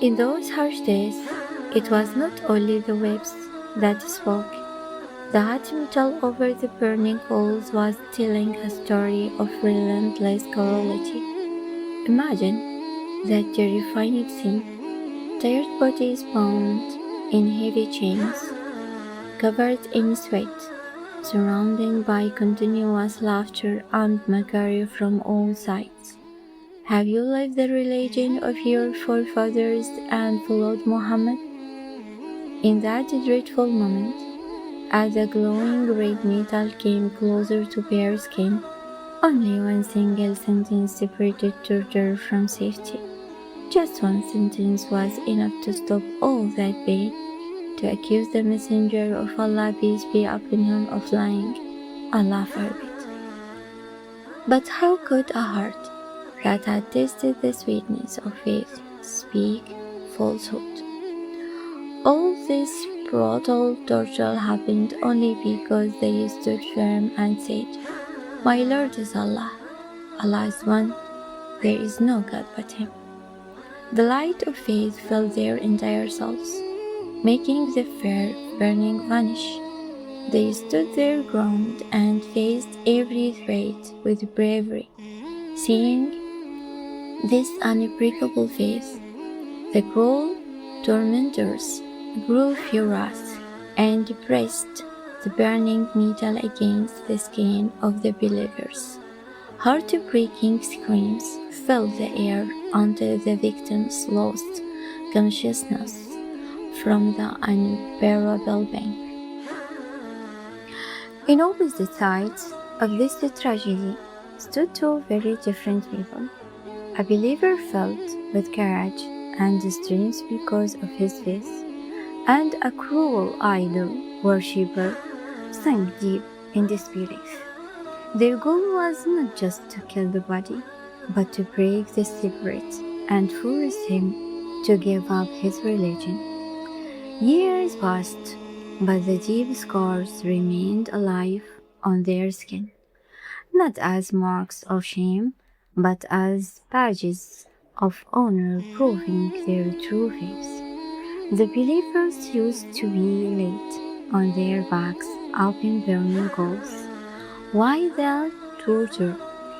In those harsh days, it was not only the waves that spoke. The hot metal over the burning coals was telling a story of relentless cruelty. Imagine that terrifying scene: tired bodies bound in heavy chains, covered in sweat, surrounded by continuous laughter and mockery from all sides. Have you lived the religion of your forefathers and followed Muhammad? In that dreadful moment, as the glowing red metal came closer to bare skin, only one single sentence separated torture from safety. Just one sentence was enough to stop all that pain, to accuse the messenger of Allah, peace be upon him, of lying. Allah forbid. But how could a heart that had tasted the sweetness of faith speak falsehood? All this brutal torture happened only because they stood firm and said, "My Lord is Allah. Allah is one. There is no God but Him." The light of faith filled their entire souls, making the fear burning vanish. They stood their ground and faced every threat with bravery. Seeing this unbreakable faith, the cruel tormentors grew furious and pressed the burning metal against the skin of the believers. Heart-breaking screams filled the air until the victims lost consciousness from the unbearable pain. In opposite sides of this tragedy stood two very different people. A believer filled with courage and strength because of his faith, and a cruel idol worshipper sank deep in disbelief. Their goal was not just to kill the body, but to break the spirit and force him to give up his religion. Years passed, but the deep scars remained alive on their skin, not as marks of shame, but as badges of honor proving their true faith. The believers used to be laid on their backs up in burning coals, while the torturer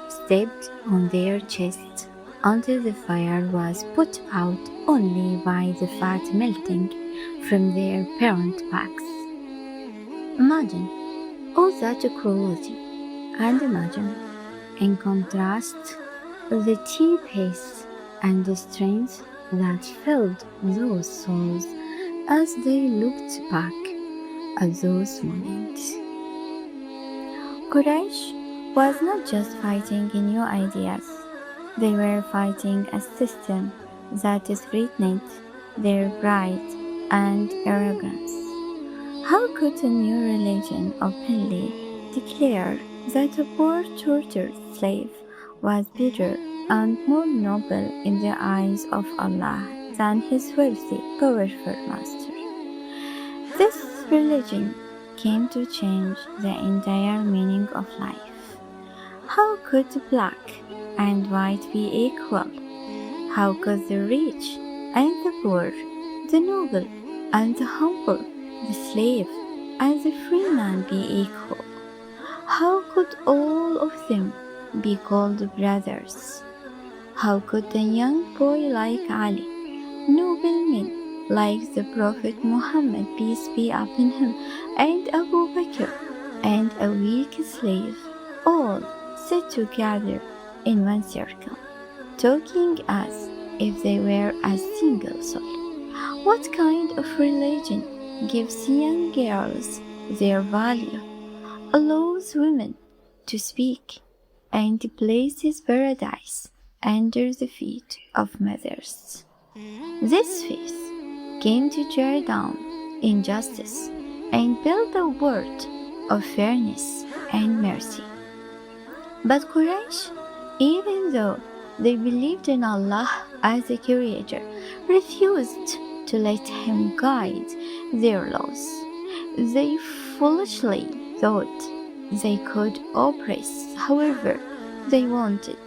stepped on their chests until the fire was put out only by the fat melting from their parent backs. Imagine all that cruelty, and imagine, in contrast, the deep peace and the strength that filled those souls as they looked back at those moments. Quraysh was not just fighting new ideas, they were fighting a system that threatened their pride and arrogance. How could a new religion openly declare that a poor tortured slave was better and more noble in the eyes of Allah than his wealthy, powerful master? This religion came to change the entire meaning of life. How could black and white be equal? How could the rich and the poor, the noble and the humble, the slave and the free man be equal? How could all of them be called brothers? How could a young boy like Ali, noble men like the Prophet Muhammad, peace be upon him, and Abu Bakr, and a weak slave, all sit together in one circle, talking as if they were a single soul? What kind of religion gives young girls their value, allows women to speak, and places paradise under the feet of mothers? This faith came to tear down injustice and build a world of fairness and mercy. But Quraysh, even though they believed in Allah as a creator, refused to let Him guide their laws. They foolishly thought they could oppress however they wanted,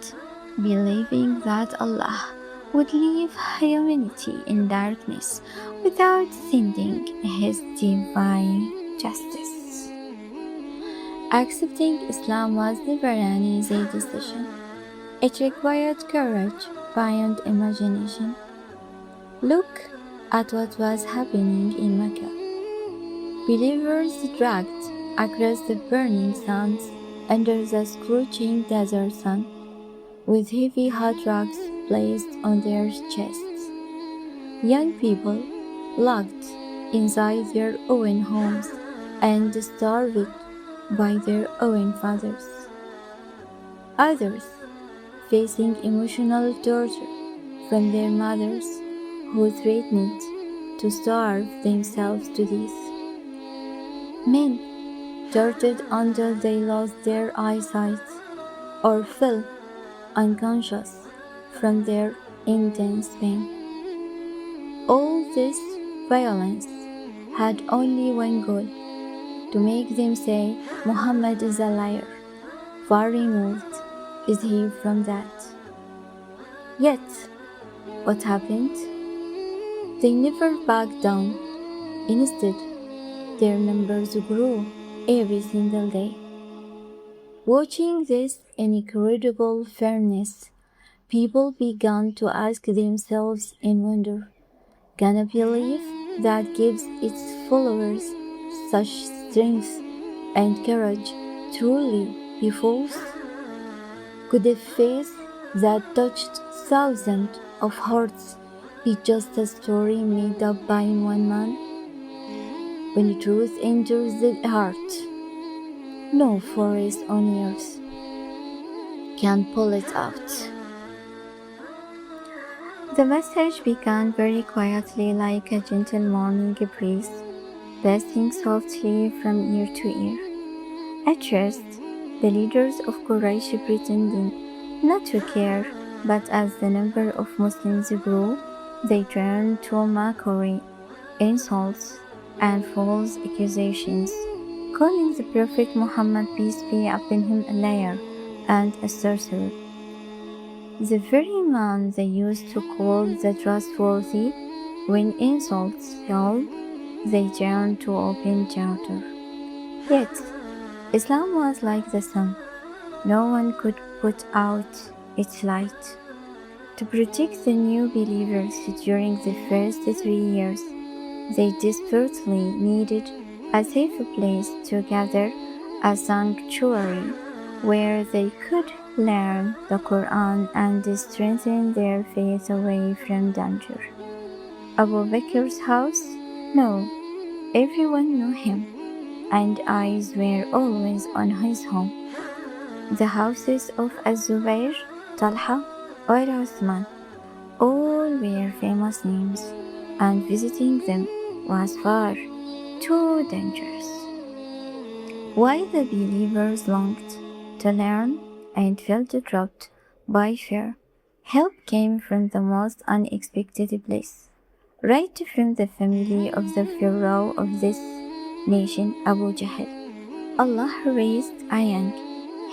believing that Allah would leave humanity in darkness without sending his divine justice. Accepting Islam was never an easy decision. It required courage beyond imagination. Look at what was happening in Mecca. Believers dragged across the burning sands under the scorching desert sun, with heavy hot rocks placed on their chests. Young people locked inside their own homes and starved by their own fathers. Others facing emotional torture from their mothers who threatened to starve themselves to death. Men tortured until they lost their eyesight or fell unconscious from their intense pain. All this violence had only one goal: to make them say Muhammad is a liar. Far removed is he from that. Yet, what happened? They never backed down. Instead, their numbers grew every single day. Watching this incredible firmness, people began to ask themselves in wonder, can a belief that gives its followers such strength and courage truly be false? Could a faith that touched thousands of hearts be just a story made up by one man? When truth enters the heart, no force on earth can pull it out. The message began very quietly, like a gentle morning breeze, passing softly from ear to ear. At first, the leaders of Quraysh pretended not to care, but as the number of Muslims grew, they turned to mockery, insults, and false accusations, calling the Prophet Muhammad, peace be upon him, a liar and a sorcerer. The very man they used to call the trustworthy, when insults failed, they turned to open chowder. Yet, Islam was like the sun. No one could put out its light. To protect the new believers during the first 3 years, they desperately needed a safe place to gather, a sanctuary where they could learn the Quran and strengthen their faith away from danger. Abu Bakr's house? No, everyone knew him, and eyes were always on his home. The houses of Az-Zubayr, Talha, or Uthman, all were famous names, and visiting them was far too dangerous. While the believers longed to learn and felt trapped by fear, help came from the most unexpected place, right from the family of the Pharaoh of this nation, Abu Jahl. Allah raised a young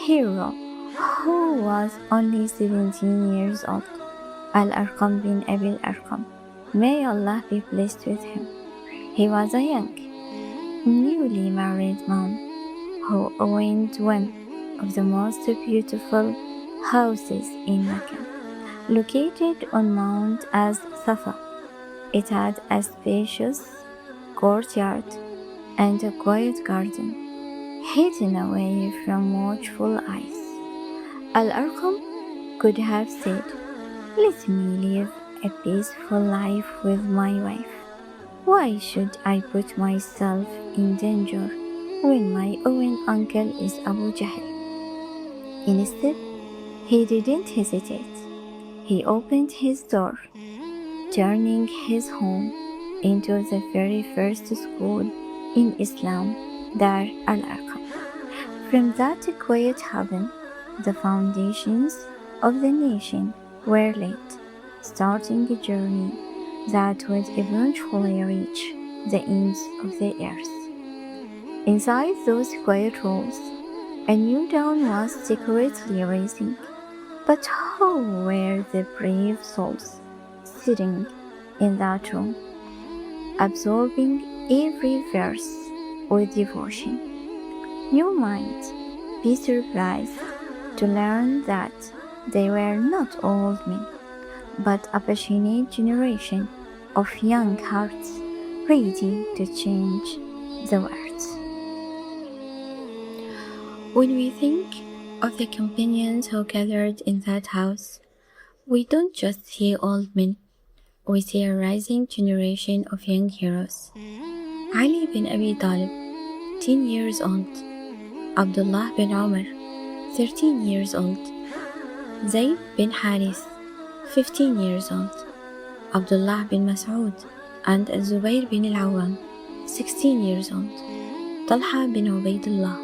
hero who was only 17 years old, Al-Arqam bin Abi Al-Arqam. May Allah be pleased with him. He was a young, newly married man who owned one of the most beautiful houses in Mecca, located on Mount as-Safa. It had a spacious courtyard and a quiet garden, hidden away from watchful eyes. Al-Arqam could have said, "Let me live a peaceful life with my wife. Why should I put myself in danger when my own uncle is Abu Jahl?" Instead, he didn't hesitate. He opened his door, turning his home into the very first school in Islam, Dar Al-Arqam. From that quiet haven, the foundations of the nation were laid, starting a journey that would eventually reach the ends of the earth. Inside those quiet walls, a new dawn was secretly rising. But who were the brave souls sitting in that room, absorbing every verse with devotion. You might be surprised to learn that they were not old men, but a passionate generation of young hearts ready to change the world. When we think of the companions who gathered in that house, we don't just see old men, we see a rising generation of young heroes. Ali bin Abi Talib, 10 years old. Abdullah bin Umar, 13 years old. Zayd bin Harith, 15 years old. Abdullah bin Mas'ud and Zubayr bin Al-Awwam, 16 years old. Talha bin Ubaidullah,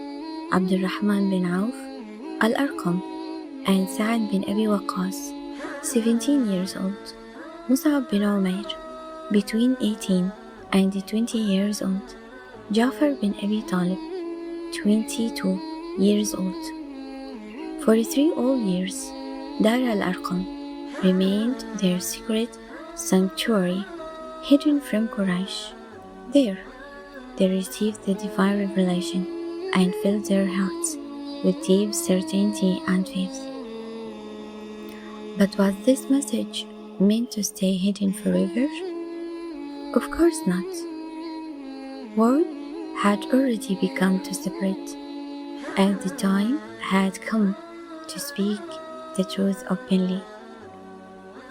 Abdurrahman bin Auf, Al-Arqam, and Sa'ad bin Abi Waqqas, 17 years old. Mus'ab bin Umair, between 18 and 20 years old. Jafar bin Abi Talib, 22 years old. For 3 whole years, Dar Al-Arqam remained their secret sanctuary, hidden from Quraysh. There, they received the divine revelation and filled their hearts with deep certainty and faith. But was this message meant to stay hidden forever? Of course not. Word had already begun to spread, and the time had come to speak the truth openly.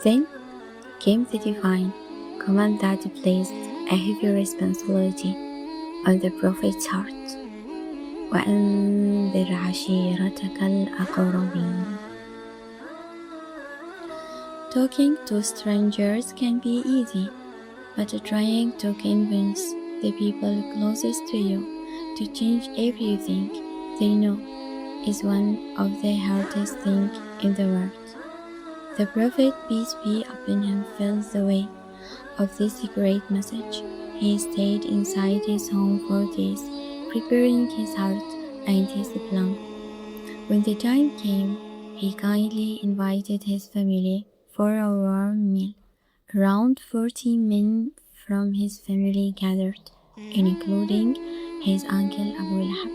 Then came the divine command that placed a heavy responsibility on the Prophet's heart. وَأَنذِرْ عَشِيرَتَكَ الْأَقْرَبِينَ. Talking to strangers can be easy, but trying to convince the people closest to you to change everything they know is one of the hardest things in the world. The Prophet, peace be upon him, felt the weight of this great message. He stayed inside his home for days, preparing his heart and his plan. When the time came, he kindly invited his family for a warm meal. Around 40 men from his family gathered, including his uncle Abu Lahab.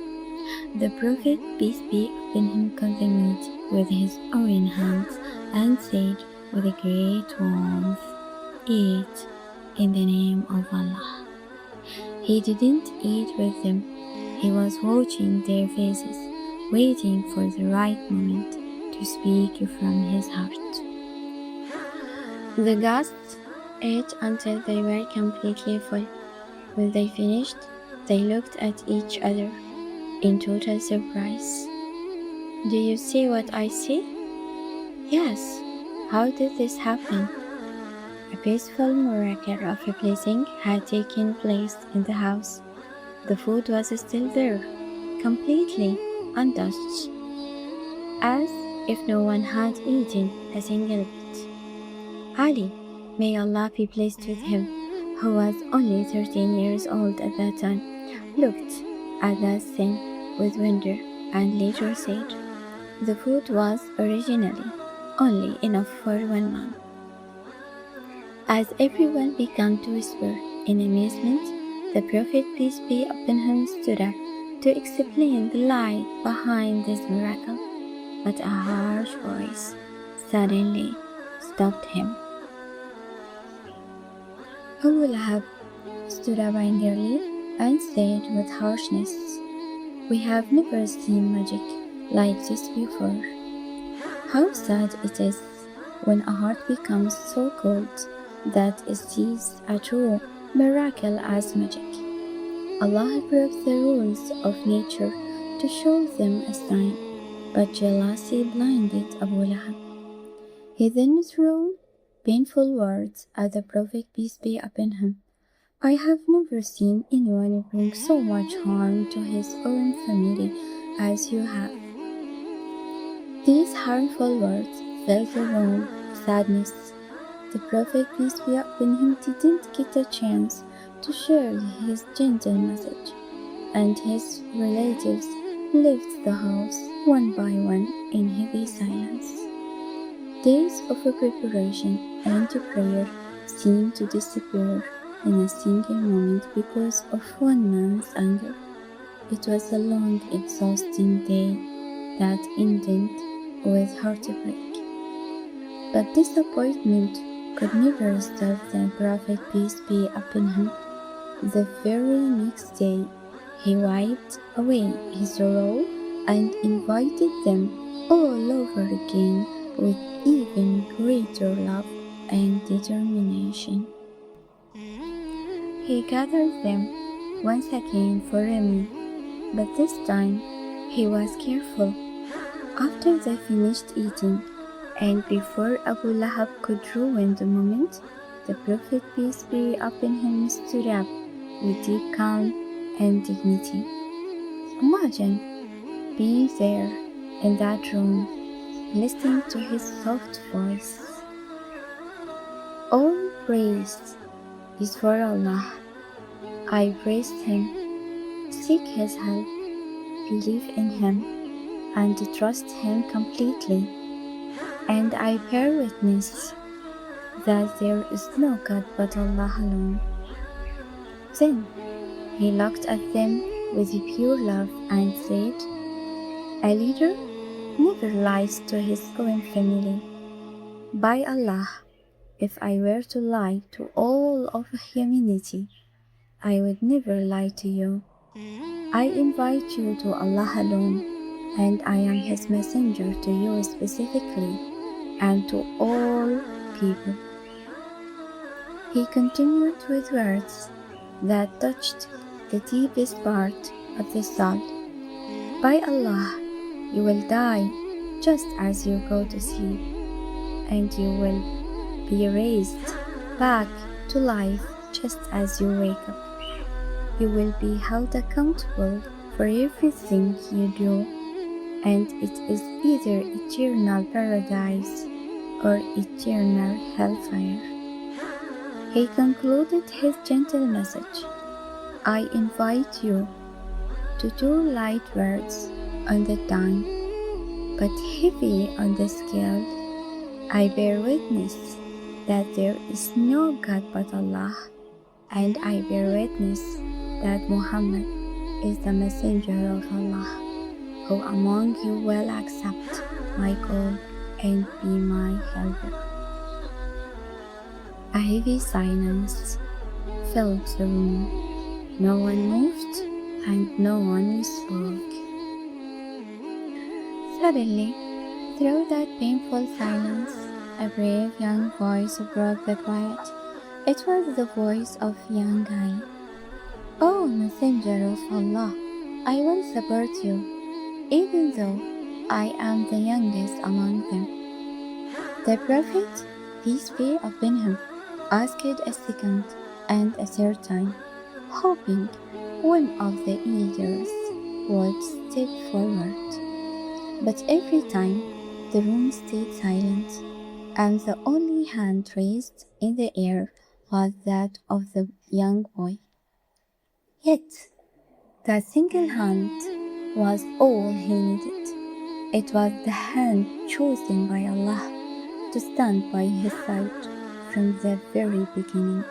The Prophet, peace be upon him, cut the meat with his own hands and said with a great warmth, "Eat in the name of Allah." He didn't eat with them. He was watching their faces, waiting for the right moment to speak from his heart. The guests ate until they were completely full. When they finished, they looked at each other in total surprise. "Do you see what I see?" "Yes. How did this happen?" A peaceful miracle of a blessing had taken place in the house. The food was still there, completely untouched, as if no one had eaten a single bit. Ali, may Allah be pleased with him, who was only 13 years old at that time, looked at that scene with wonder and later said, "The food was originally only enough for one man." As everyone began to whisper in amazement, the Prophet, peace be upon him, stood up to explain the lie behind this miracle, but a harsh voice suddenly stopped him. Abu Lahab stood up angrily and said with harshness, "We have never seen magic like this before." How sad it is when a heart becomes so cold that it sees a true miracle as magic. Allah broke the rules of nature to show them a sign, but jealousy blinded Abu Lahab. He then threw painful words at the Prophet, peace be upon him. "I have never seen anyone bring so much harm to his own family as you have." These harmful words filled the room with sadness. The Prophet, peace be upon him, didn't get a chance to share his gentle message, and his relatives left the house one by one in heavy silence. Days of preparation and prayer seemed to disappear in a single moment because of one man's anger. It was a long, exhausting day that ended with heartbreak. But disappointment could never stop the Prophet, peace be upon him. The very next day, he wiped away his sorrow and invited them all over again with even greater love and determination. He gathered them once again for a meal, but this time he was careful. After they finished eating, and before Abu Lahab could ruin the moment, the Prophet, peace be upon him, stood up with deep calm and dignity. Imagine being there in that room, listening to his soft voice. All praise is for Allah. I praise Him, seek His help, believe in Him, and trust Him completely. And I bear witness that there is no God but Allah alone. Then he looked at them with pure love and said, a leader never lies to his own family. By Allah, if I were to lie to all of humanity, I would never lie to you. I invite you to Allah alone, and I am His messenger to you specifically, and to all people. He continued with words that touched the deepest part of the soul. By Allah, you will die just as you go to sleep, and you will be raised back to life just as you wake up. You will be held accountable for everything you do, and it is either eternal paradise or eternal hellfire. He concluded his gentle message. I invite you to do light words on the tongue, but heavy on the scale. I bear witness that there is no God but Allah, and I bear witness that Muhammad is the messenger of Allah. Who among you will accept my call and be my helper? A heavy silence filled the room. No one moved and no one spoke. Suddenly, through that painful silence, a brave young voice broke the quiet. It was the voice of young Ali. O Messenger of Allah, I will support you, even though I am the youngest among them. The Prophet, peace be upon him, asked a second and a third time, hoping one of the elders would step forward. But every time the room stayed silent, and the only hand raised in the air was that of the young boy. Yet, that single hand was all he needed. It was the hand chosen by Allah to stand by his side from the very beginning.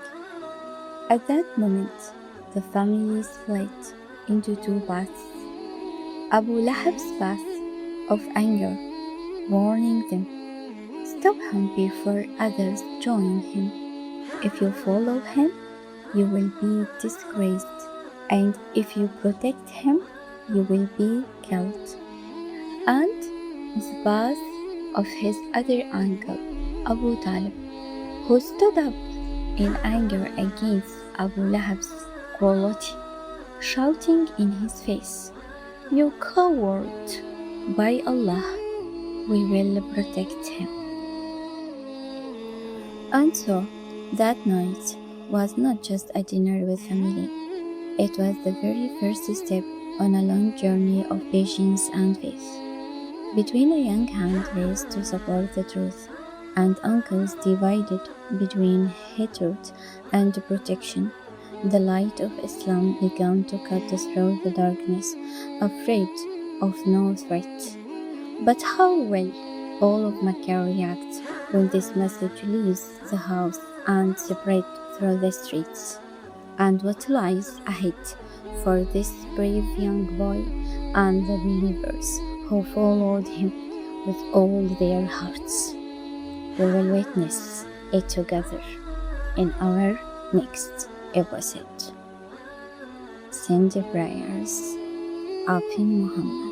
At that moment, the family split into two paths. Abu Lahab's path of anger, warning them, stop him before others join him. If you follow him, you will be disgraced, and if you protect him, you will be killed. And the path of his other uncle, Abu Talib, who stood up in anger against Abu Lahab's cruelty, shouting in his face, "You coward! By Allah, we will protect him." And so, that night was not just a dinner with family. It was the very first step on a long journey of patience and faith. Between a young hand raised to support the truth and uncles divided between hatred and protection, the light of Islam began to cut through the darkness, afraid of no threat. But how will all of Makkah react when this message leaves the house and spread through the streets. And what lies ahead for this brave young boy and the believers who followed him with all their hearts? We will witness it together in our next episode. Send prayers. Apin Muhammad.